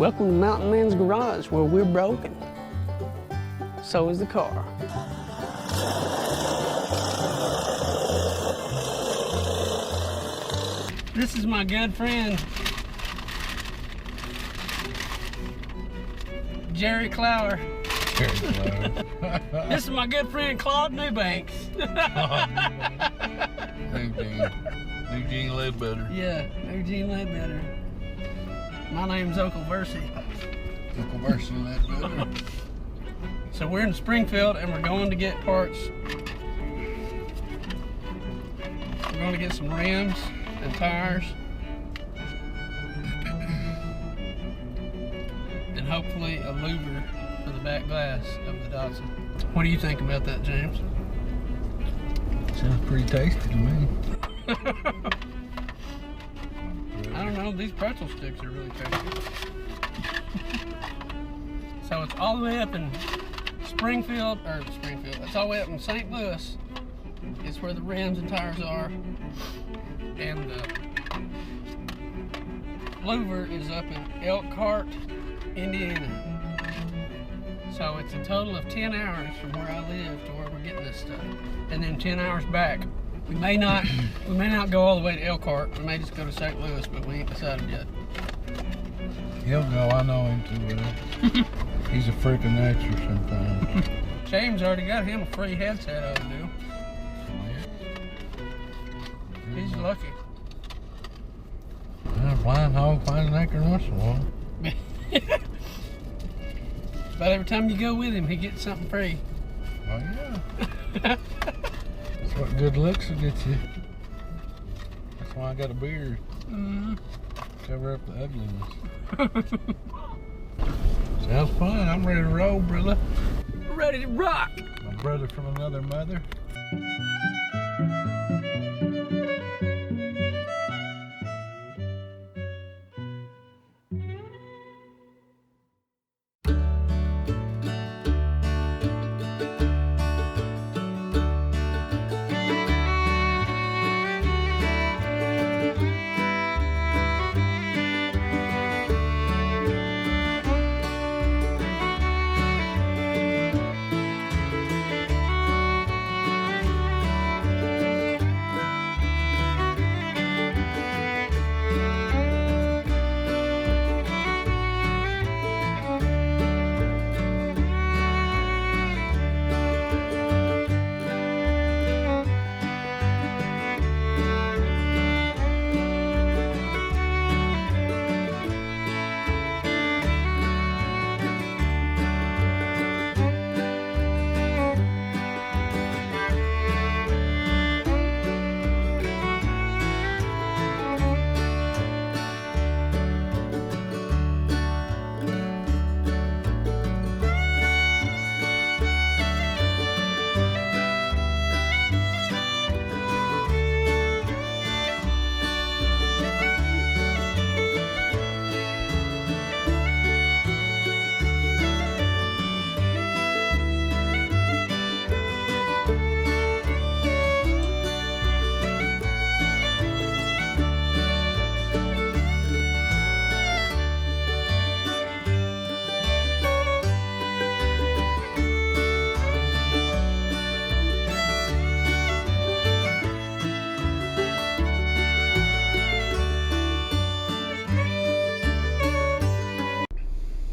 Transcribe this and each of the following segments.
Welcome to Mountain Man's Garage, where we're broken. So is the car. This is my good friend, Jerry Clower. This is my good friend, Claude Newbanks. Eugene Ledbetter. Yeah, Eugene Ledbetter. My name's Uncle Versey. Uncle Versey Ledbetter. So we're in Springfield and we're going to get parts. We're going to get some rims and tires. And hopefully a louver for the back glass of the Datsun. What do you think about that, James? Sounds pretty tasty to me. I don't know, these pretzel sticks are really tasty. So it's all the way up in Springfield, it's all the way up in St. Louis. It's where the rims and tires are. And the louver is up in Elkhart, Indiana. So it's a total of 10 hours from where I live to where we're getting this stuff. And then 10 hours back. We may not go all the way to Elkhart. We may just go to St. Louis, but we ain't decided yet. He'll go, I know him too well. He's a freak of nature sometimes. James already got him a free headset out of the deal. He's lucky. A blind hog finds an anchor once in a while. But every time you go with him, he gets something free. Oh yeah. That's what good looks will get you. That's why I got a beard. Mm-hmm. Cover up the ugliness. Sounds fun. I'm ready to roll, brother. Ready to rock. My brother from another mother.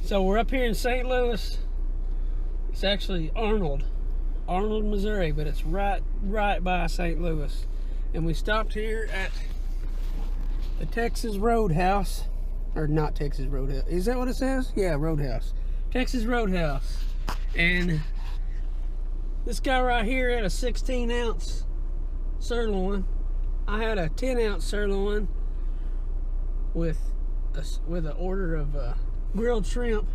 So we're up here in St. Louis. It's actually Arnold, Missouri, but it's right by St. Louis. And we stopped here at the Texas Roadhouse, or not Texas Roadhouse. Is that what it says? Yeah, Roadhouse. Texas Roadhouse. And this guy right here had a 16-ounce sirloin. I had a 10-ounce sirloin with an order of grilled shrimp,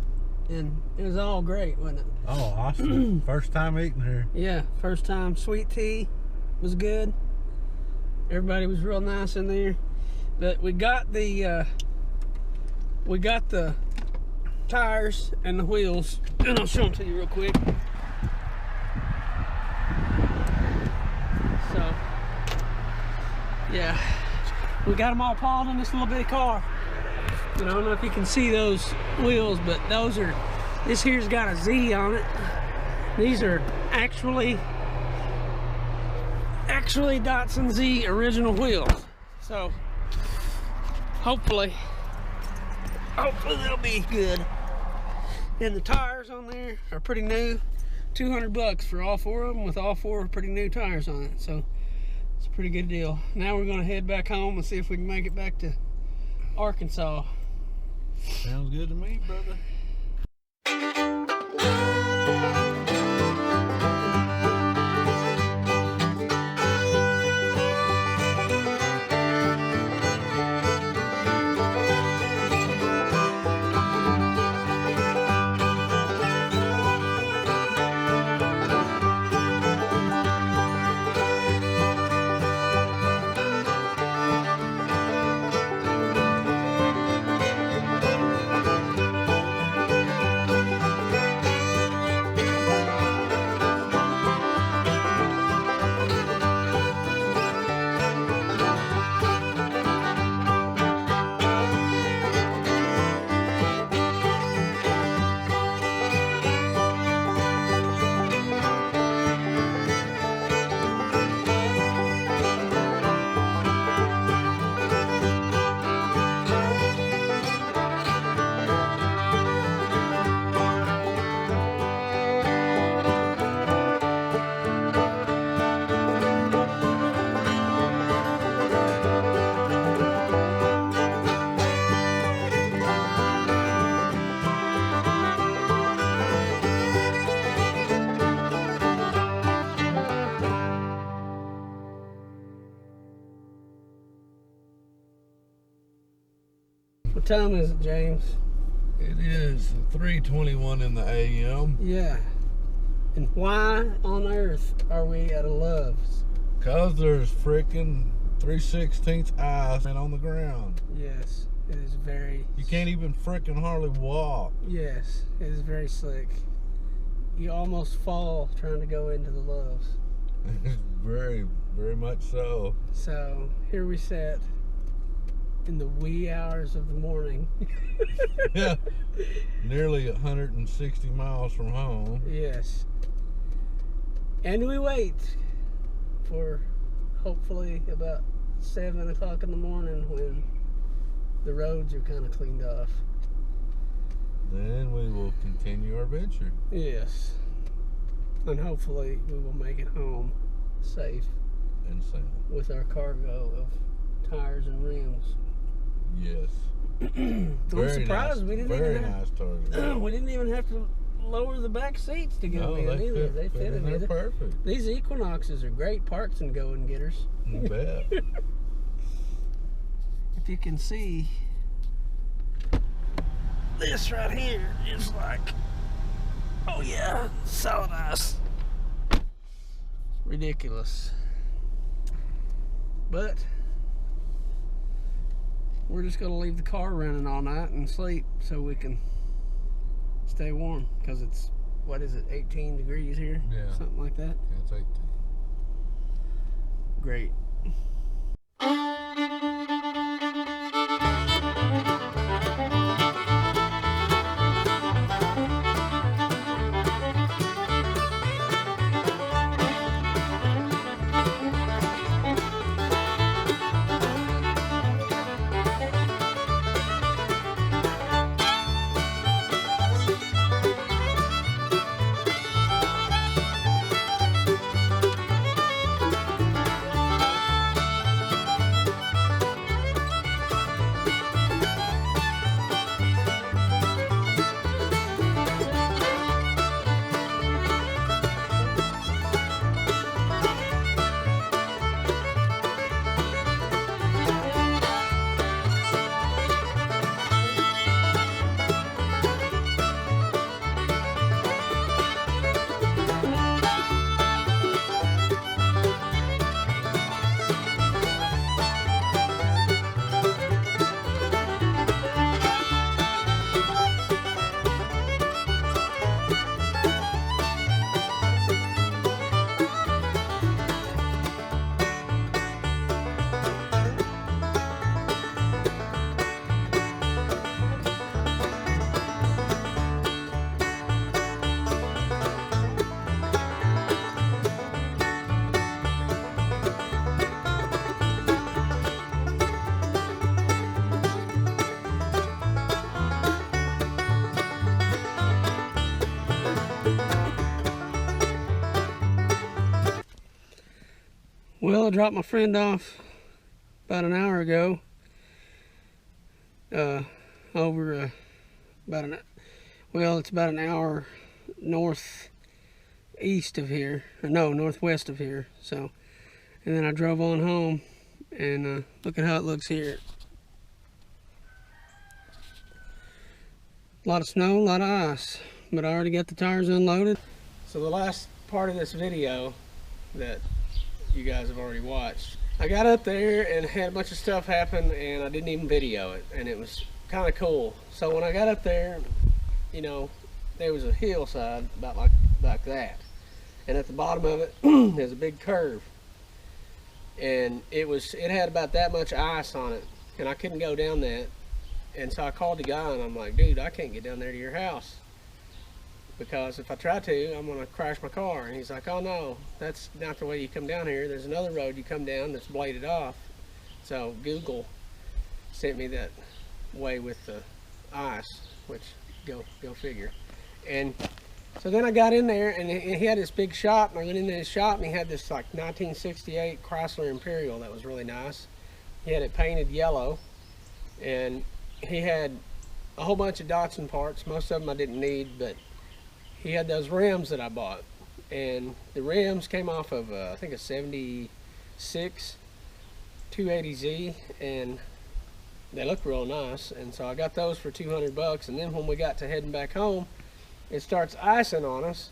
and it was all great, wasn't it? Oh, awesome. First time eating here. Yeah, first time. Sweet tea was good. Everybody was real nice in there. But we got the tires and the wheels, and I'll show them to you real quick. So yeah, we got them all piled in this little bitty car. I don't know if you can see those wheels, but those are, this here's got a Z on it. These are actually Datsun Z original wheels. So hopefully they'll be good. And the tires on there are pretty new. $200 for all 4 of them, with all 4 pretty new tires on it. So it's a pretty good deal. Now we're gonna head back home and see if we can make it back to Arkansas. Sounds good to me, brother. What time is it, James? It is 3:21 in the a.m. Yeah. And why on earth are we at a Love's? Cause there's freaking 3/16 ice on the ground. Yes, it is very... You can't even freaking hardly walk. Yes, it is very slick. You almost fall trying to go into the Love's. Very, very much so. So, here we sit in the wee hours of the morning. Yeah, nearly 160 miles from home. Yes. And we wait for hopefully about 7 o'clock in the morning when the roads are kind of cleaned off. Then we will continue our venture. Yes. And hopefully we will make it home safe And sound. with our cargo of tires and rims. Yes. I'm surprised we didn't very even have, nice tires. we didn't even have to lower the back seats to get No, them in they either. fit, They fit in in there either. perfect. These Equinoxes are great parts and go and getters. You bet. If you can see, this right here is like, oh yeah, solid ice. Ridiculous. But we're just gonna leave the car running all night and sleep so we can stay warm, because it's, what is it, 18 degrees here? Yeah. Something like that. Yeah, it's 18. Great. Well, I dropped my friend off about an hour ago. Over well, it's about an hour northeast of here, or no, northwest of here. So, and then I drove on home, and look at how it looks here. A lot of snow, a lot of ice, but I already got the tires unloaded. So the last part of this video that you guys have already watched, I got up there and had a bunch of stuff happen, and I didn't even video it, and it was kind of cool. So when I got up there, you know, there was a hillside about like that, and at the bottom of it there's a big curve, and it had about that much ice on it, and I couldn't go down that. And so I called the guy, and I'm like, dude, I can't get down there to your house, because if I try to, I'm gonna crash my car. And he's like, oh no, that's not the way you come down here. There's another road you come down that's bladed off. So Google sent me that way with the ice, which go figure. And so then I got in there, and he had this big shop, and I went into his shop, and he had this like 1968 Chrysler Imperial that was really nice. He had it painted yellow, and he had a whole bunch of Datsun parts. Most of them I didn't need, but he had those rims that I bought, and the rims came off of I think a 76 280Z, and they look real nice. And so I got those for 200 bucks. And then when we got to heading back home, it starts icing on us,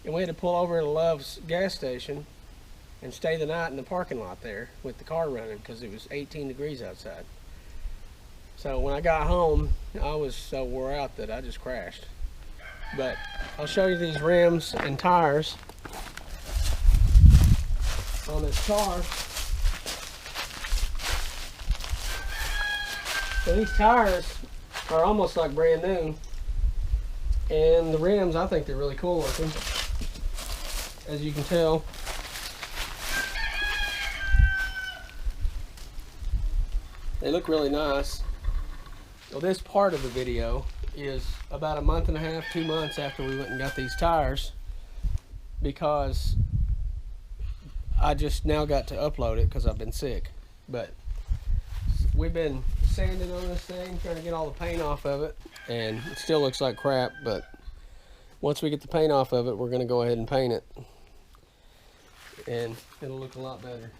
and we had to pull over at a Love's gas station and stay the night in the parking lot there with the car running, because it was 18 degrees outside. So when I got home, I was so wore out that I just crashed. But I'll show you these rims and tires on this car. So these tires are almost like brand new, and the rims, I think they're really cool looking, as you can tell. They look really nice. Well, this part of the video is about a month and a half, 2 months after we went and got these tires, because I just now got to upload it because I've been sick. But we've been sanding on this thing, trying to get all the paint off of it, and it still looks like crap, but once we get the paint off of it, we're going to go ahead and paint it, and it'll look a lot better.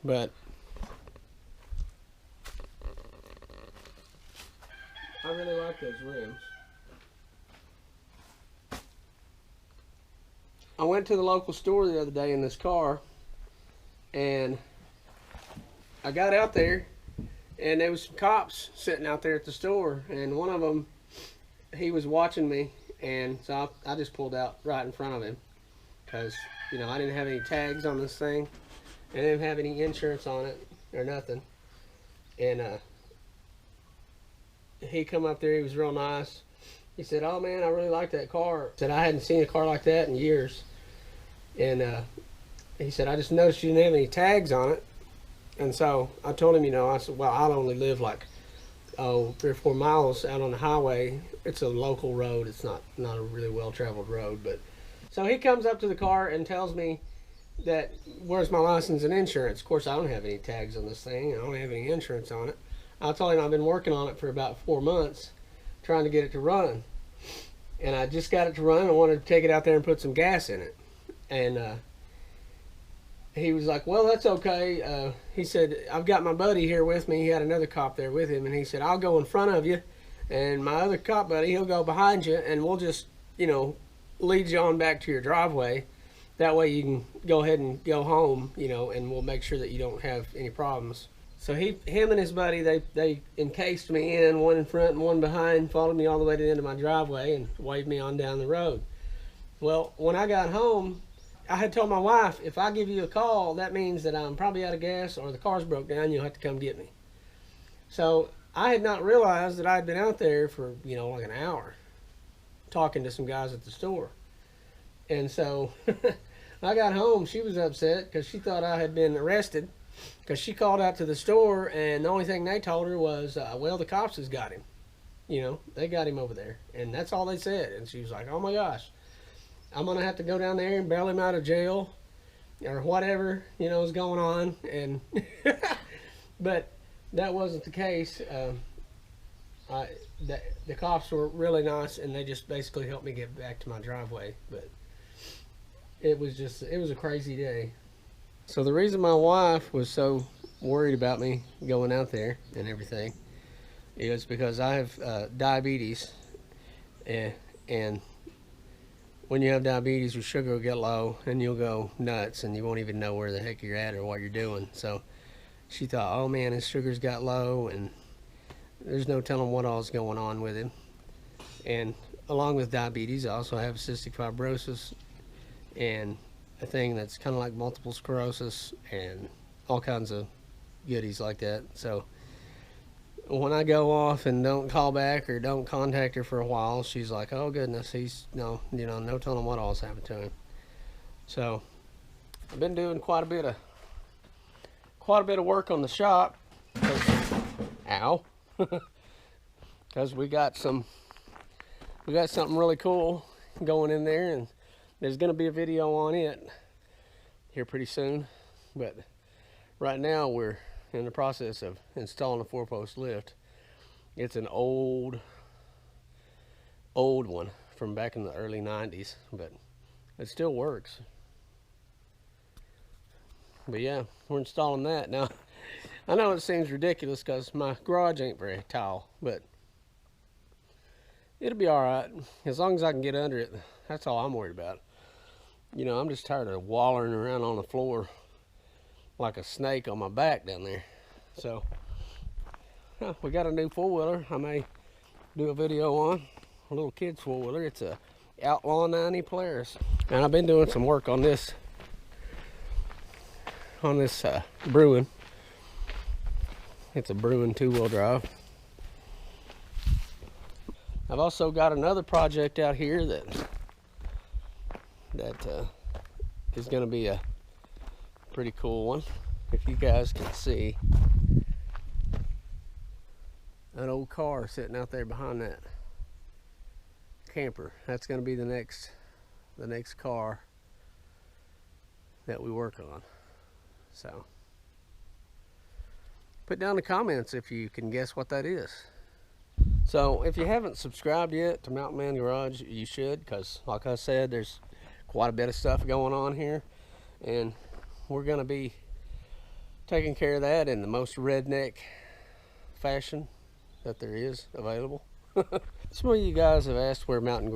But I really like those rims. I went to the local store the other day in this car, and I got out there, and there was some cops sitting out there at the store, and one of them, he was watching me, and so I just pulled out right in front of him, because, you know, I didn't have any tags on this thing, and I didn't have any insurance on it or nothing. And he come up there, he was real nice. He said, oh man, I really like that car. He said, I hadn't seen a car like that in years. And he said, I just noticed you didn't have any tags on it. And so I told him, you know, I said, well, I only live like 3 or 4 miles out on the highway. It's a local road. It's not a really well-traveled road. But so he comes up to the car and tells me that, where's my license and insurance? Of course, I don't have any tags on this thing. I don't have any insurance on it. I told him I've been working on it for about 4 months, trying to get it to run. And I just got it to run. I wanted to take it out there and put some gas in it. And he was like, well, that's okay. He said, I've got my buddy here with me. He had another cop there with him. And he said, I'll go in front of you, and my other cop buddy, he'll go behind you, and we'll just, you know, lead you on back to your driveway. That way you can go ahead and go home, you know, and we'll make sure that you don't have any problems. So him and his buddy, they encased me in, one in front and one behind, followed me all the way to the end of my driveway and waved me on down the road. Well, when I got home, I had told my wife, if I give you a call, that means that I'm probably out of gas or the car's broke down, you'll have to come get me. So I had not realized that I had been out there for, you know, like an hour talking to some guys at the store. And so I got home, she was upset because she thought I had been arrested, because she called out to the store, and the only thing they told her was, well, the cops has got him. You know, they got him over there. And that's all they said. And she was like, oh my gosh, I'm going to have to go down there and bail him out of jail or whatever, you know, is going on. And but that wasn't the case. The cops were really nice, and they just basically helped me get back to my driveway. But it was a crazy day. So the reason my wife was so worried about me going out there and everything is because I have diabetes, and when you have diabetes, your sugar will get low and you'll go nuts and you won't even know where the heck you're at or what you're doing. So she thought, oh man, his sugar's got low and there's no telling what all's going on with him. And along with diabetes, I also have cystic fibrosis and a thing that's kind of like multiple sclerosis and all kinds of goodies like that. So when I go off and don't call back or don't contact her for a while, she's like, oh goodness, no telling what all's happened to him. So I've been doing quite a bit of work on the shop. Ow. Because we got something really cool going in there, and there's going to be a video on it here pretty soon. But right now we're in the process of installing a 4-post lift. It's an old one from back in the early 90s, but it still works. But yeah, we're installing that now. I know it seems ridiculous because my garage ain't very tall, but it'll be all right as long as I can get under it. That's all I'm worried about. You know, I'm just tired of wallowing around on the floor like a snake on my back down there. So we got a new 4-wheeler I may do a video on, a little kid's 4-wheeler. It's a Outlaw 90 Polaris, and I've been doing some work on this Bruin. It's a Bruin 2-wheel drive. I've also got another project out here that is going to be a pretty cool one. If you guys can see an old car sitting out there behind that camper, that's going to be the next car that we work on. So put down in the comments if you can guess what that is. So if you haven't subscribed yet to Mountain Man Garage, you should, because like I said, there's quite a bit of stuff going on here, and we're going to be taking care of that in the most redneck fashion that there is available. Some of you guys have asked where Mountain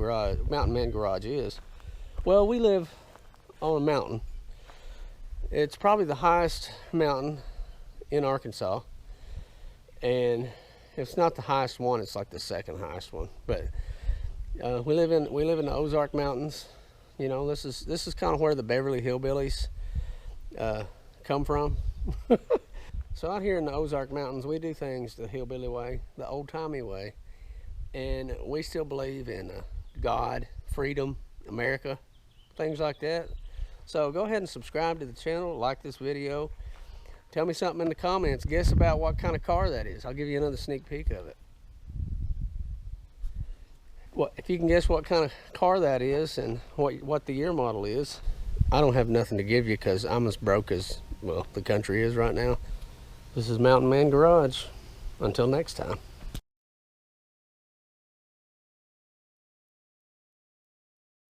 Man Garage is. Well, we live on a mountain. It's probably the highest mountain in Arkansas, and it's not the highest one, it's like the second highest one. But we live in the Ozark Mountains. You know, this is kind of where the Beverly Hillbillies come from. So out here in the Ozark Mountains, we do things the hillbilly way, the old-timey way, and we still believe in God, freedom, America, things like that. So go ahead and subscribe to the channel, like this video, tell me something in the comments, guess about what kind of car that is. I'll give you another sneak peek of it. If you can guess what kind of car that is and what the year model is, I don't have nothing to give you because I'm as broke as, well, the country is right now. This is Mountain Man Garage. Until next time.